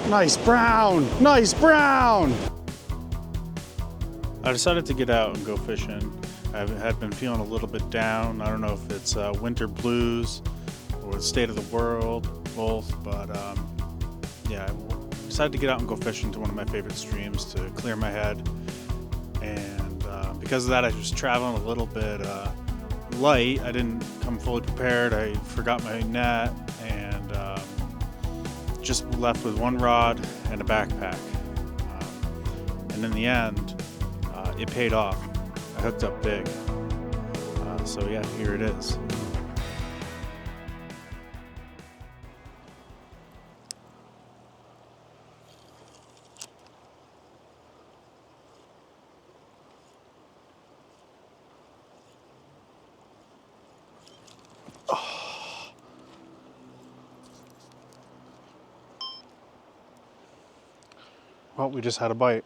Nice brown, nice brown. I decided to get out and go fishing. I had been feeling a little bit down. I don't know if it's winter blues or the state of the world, both, but yeah, I decided to get out and go fishing to one of my favorite streams to clear my head. And because of that, I was traveling a little bit light. I didn't come fully prepared. I forgot my net and just left with one rod and a backpack. And in the end, it paid off. I hooked up big. So yeah, here it is. Well, we just had a bite. It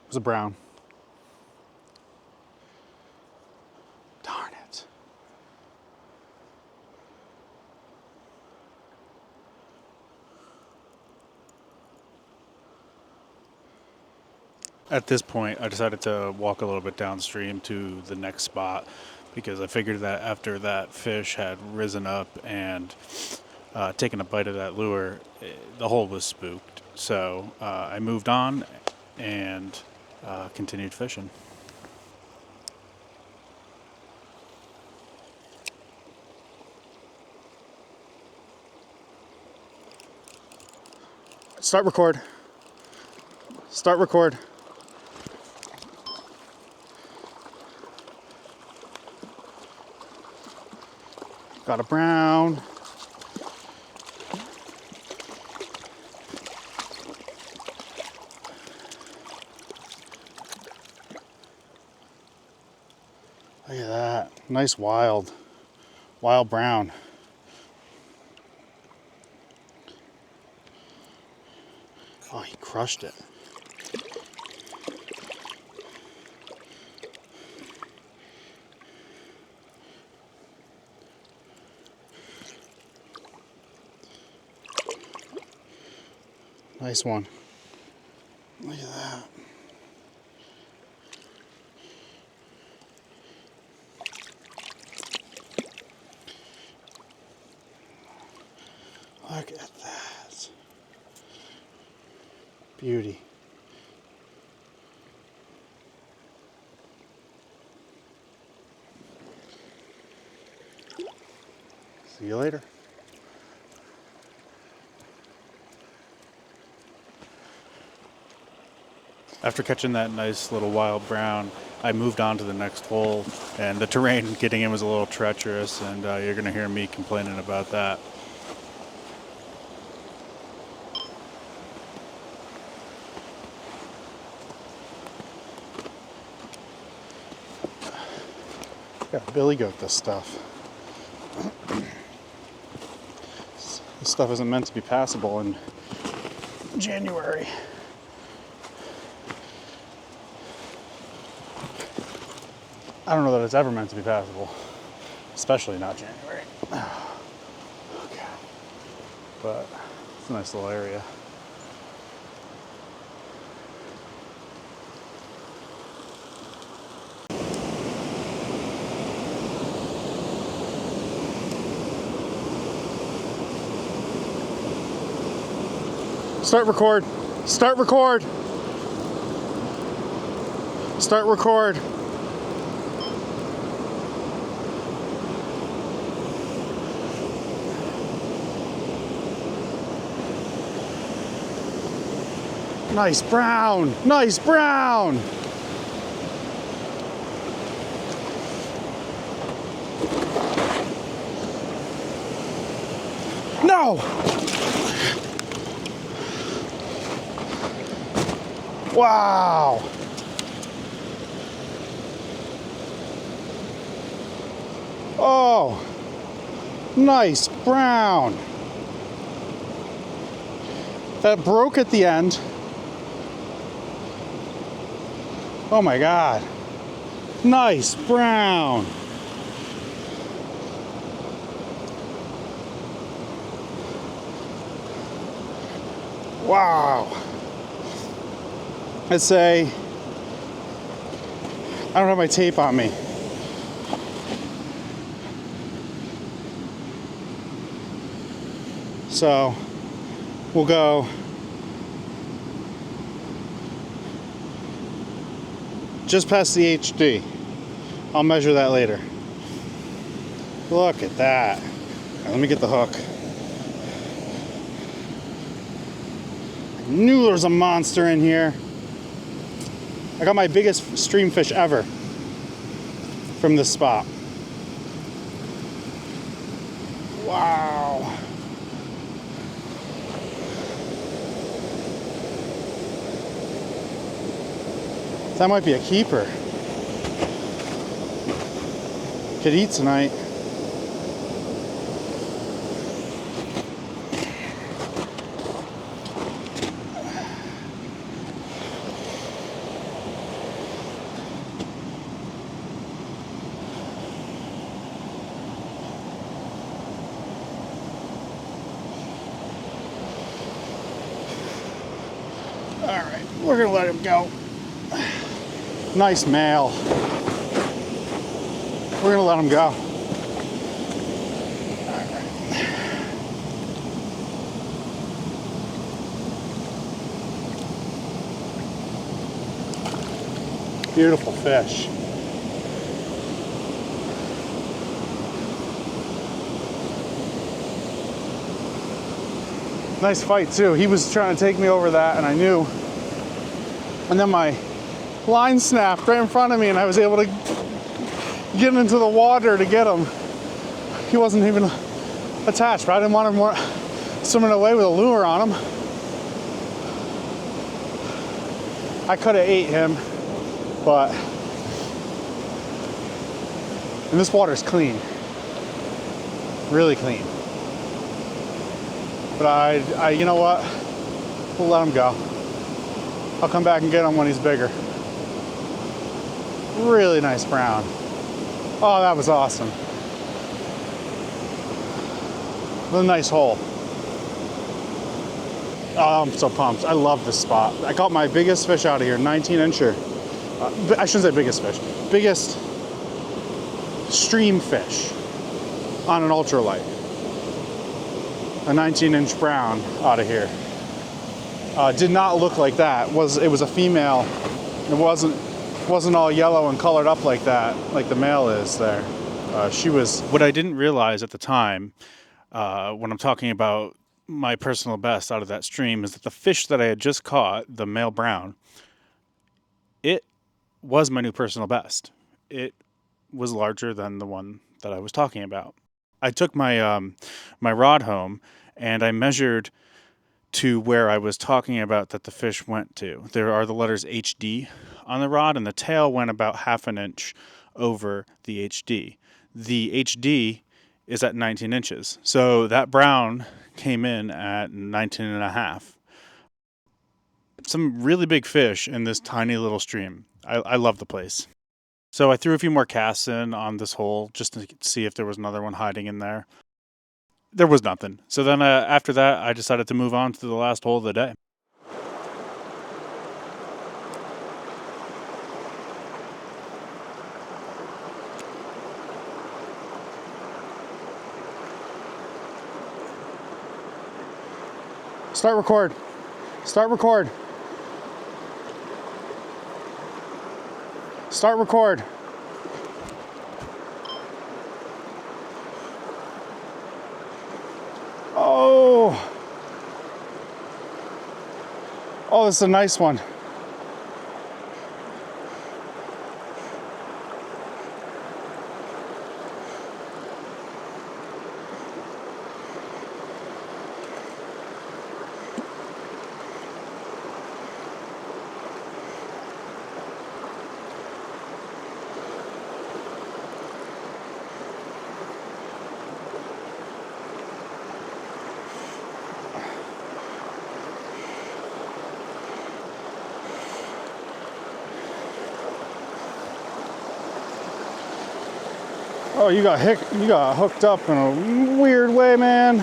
was a brown. Darn it. At this point, I decided to walk a little bit downstream to the next spot because I figured that after that fish had risen up and taken a bite of that lure, the hole was spooked. So I moved on and continued fishing. Start record. Start record. Got a brown. Look at that. Nice wild brown. Oh, he crushed it. Nice one. Look at that. Look at that. Beauty. See you later. After catching that nice little wild brown, I moved on to the next hole, and the terrain getting in was a little treacherous, and you're going to hear me complaining about that. Yeah, billy goat this stuff. This stuff isn't meant to be passable in January. I don't know that it's ever meant to be passable, especially not January. Okay, but it's a nice little area. Start record. Start record. Start record. Nice brown, nice brown. No. Wow. Oh, nice brown. That broke at the end. Oh my God. Nice brown. Wow. I'd say I don't have my tape on me. So we'll go just past the HD. I'll measure that later. Look at that. Right, let me get the hook. I knew there was a monster in here. I got my biggest stream fish ever from this spot. Wow. That might be a keeper. Could eat tonight. All right, we're gonna let him go. Nice male. We're gonna let him go. All right. Beautiful fish. Nice fight too. He was trying to take me over that and I knew. And then my line snapped right in front of me and I was able to get into the water to get him. He wasn't even attached, but I didn't want him swimming away with a lure on him. I could have ate him, but and this water's clean, really clean. But I you know what? We'll let him go. I'll come back and get him when he's bigger. Really nice brown. Oh, that was awesome. What a nice hole. Oh, I'm so pumped. I love this spot. I caught my biggest fish out of here, 19-incher. I shouldn't say biggest fish. Biggest stream fish on an ultralight. A 19-inch brown out of here. Did not look like that. It was a female. It wasn't all yellow and colored up like that, like the male is there. She was. What I didn't realize at the time, when I'm talking about my personal best out of that stream, is that the fish that I had just caught, the male brown, it was my new personal best. It was larger than the one that I was talking about. I took my my rod home and I measured to where I was talking about that the fish went to. There are the letters HD on the rod, and the tail went about 1/2 inch over the HD. The HD is at 19 inches. So that brown came in at 19 and a half. Some really big fish in this tiny little stream. I love the place. So I threw a few more casts in on this hole just to see if there was another one hiding in there. There was nothing. So then after that, I decided to move on to the last hole of the day. Start record. Start record. Start record. Oh. Oh, this is a nice one. Oh, you got hooked up in a weird way, man.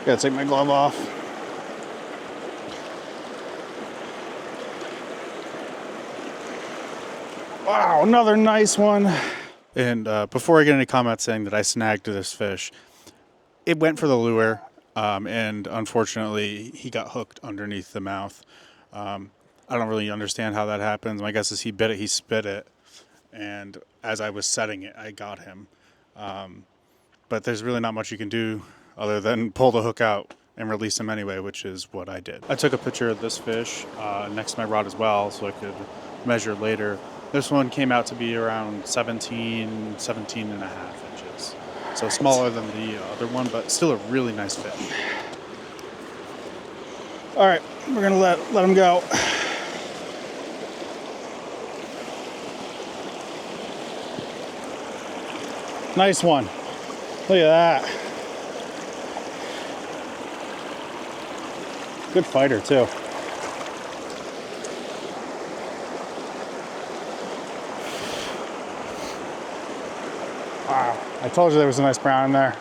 Gotta take my glove off. Wow, another nice one. And before I get any comments saying that I snagged this fish, it went for the lure, and unfortunately, he got hooked underneath the mouth. I don't really understand how that happens. My guess is he bit it, he spit it, and as I was setting it, I got him. But there's really not much you can do other than pull the hook out and release him anyway, which is what I did. I took a picture of this fish next to my rod as well, so I could measure later. This one came out to be around 17 and a half inches. So smaller than the other one, but still a really nice fish. All right, we're gonna let him go. Nice one. Look at that. Good fighter too. Wow, I told you there was a nice brown in there.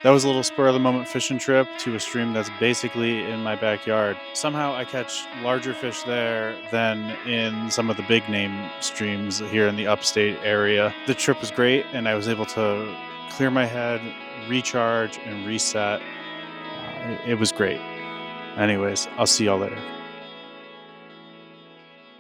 That was a little spur of the moment fishing trip to a stream that's basically in my backyard. Somehow I catch larger fish there than in some of the big name streams here in the upstate area. The trip was great and I was able to clear my head, recharge, and reset. It was great. Anyways, I'll see y'all later.